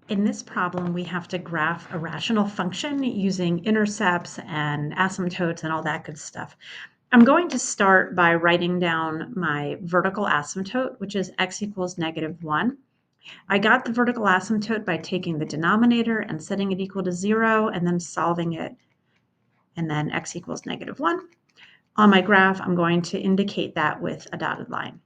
In this problem, we have to graph a rational function using intercepts and asymptotes and all that good stuff. I'm going to start by writing down my vertical asymptote, which is x equals -1. I got the vertical asymptote by taking the denominator and setting it equal to 0 and then solving it, and then x equals -1. On my graph, I'm going to indicate that with a dotted line.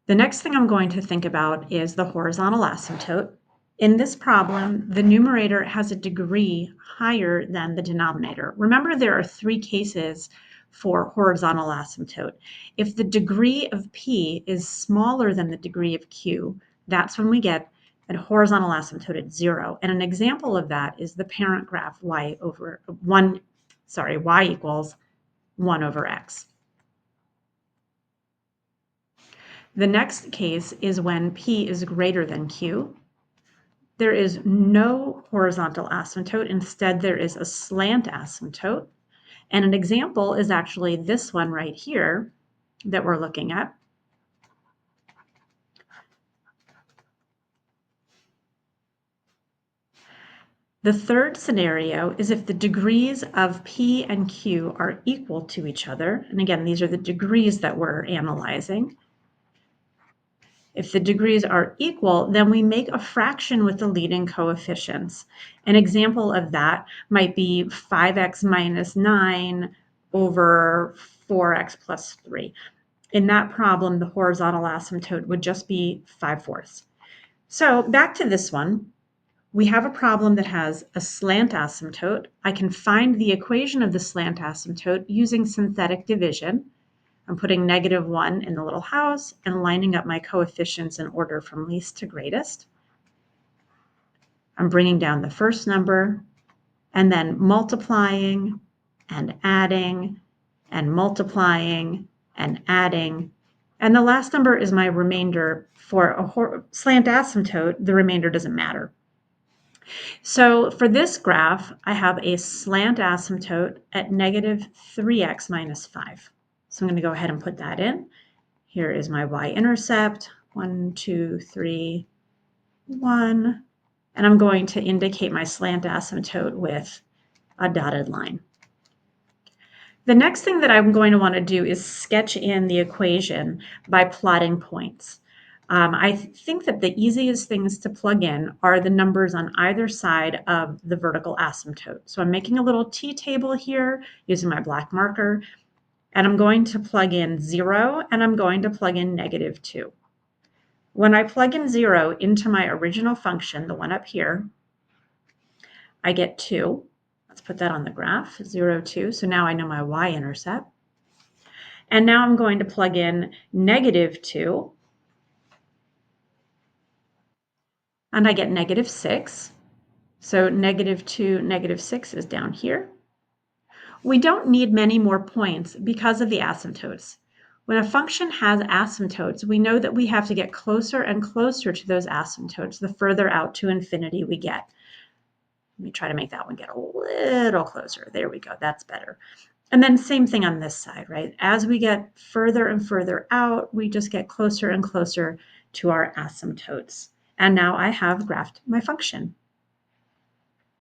The next thing I'm going to think about is the horizontal asymptote. In this problem, the numerator has a degree higher than the denominator. Remember, there are 3 cases for horizontal asymptote. If the degree of P is smaller than the degree of Q, that's when we get a horizontal asymptote at 0. And an example of that is the parent graph y equals 1 over x. The next case is when P is greater than Q. There is no horizontal asymptote. Instead, there is a slant asymptote. And an example is actually this one right here that we're looking at. The third scenario is if the degrees of P and Q are equal to each other. And again, these are the degrees that we're analyzing. If the degrees are equal, then we make a fraction with the leading coefficients. An example of that might be 5x minus 9 over 4x plus 3. In that problem, the horizontal asymptote would just be 5/4. So back to this one. We have a problem that has a slant asymptote. I can find the equation of the slant asymptote using synthetic division. I'm putting -1 in the little house and lining up my coefficients in order from least to greatest. I'm bringing down the first number and then multiplying and adding and multiplying and adding. And the last number is my remainder. For a slant asymptote, the remainder doesn't matter. So for this graph, I have a slant asymptote at -3x minus 5. So I'm going to go ahead and put that in. Here is my y-intercept, 1, 2, 3, 1. And I'm going to indicate my slant asymptote with a dotted line. The next thing that I'm going to want to do is sketch in the equation by plotting points. I think that the easiest things to plug in are the numbers on either side of the vertical asymptote. So I'm making a little t-table here using my black marker. And I'm going to plug in 0, and I'm going to plug in -2. When I plug in 0 into my original function, the one up here, I get 2. Let's put that on the graph, 0, 2. So now I know my y-intercept. And now I'm going to plug in -2, and I get -6. So -2, -6 is down here. We don't need many more points because of the asymptotes. When a function has asymptotes, we know that we have to get closer and closer to those asymptotes the further out to infinity we get. Let me try to make that one get a little closer. There we go. That's better. And then same thing on this side, right? As we get further and further out, we just get closer and closer to our asymptotes. And now I have graphed my function.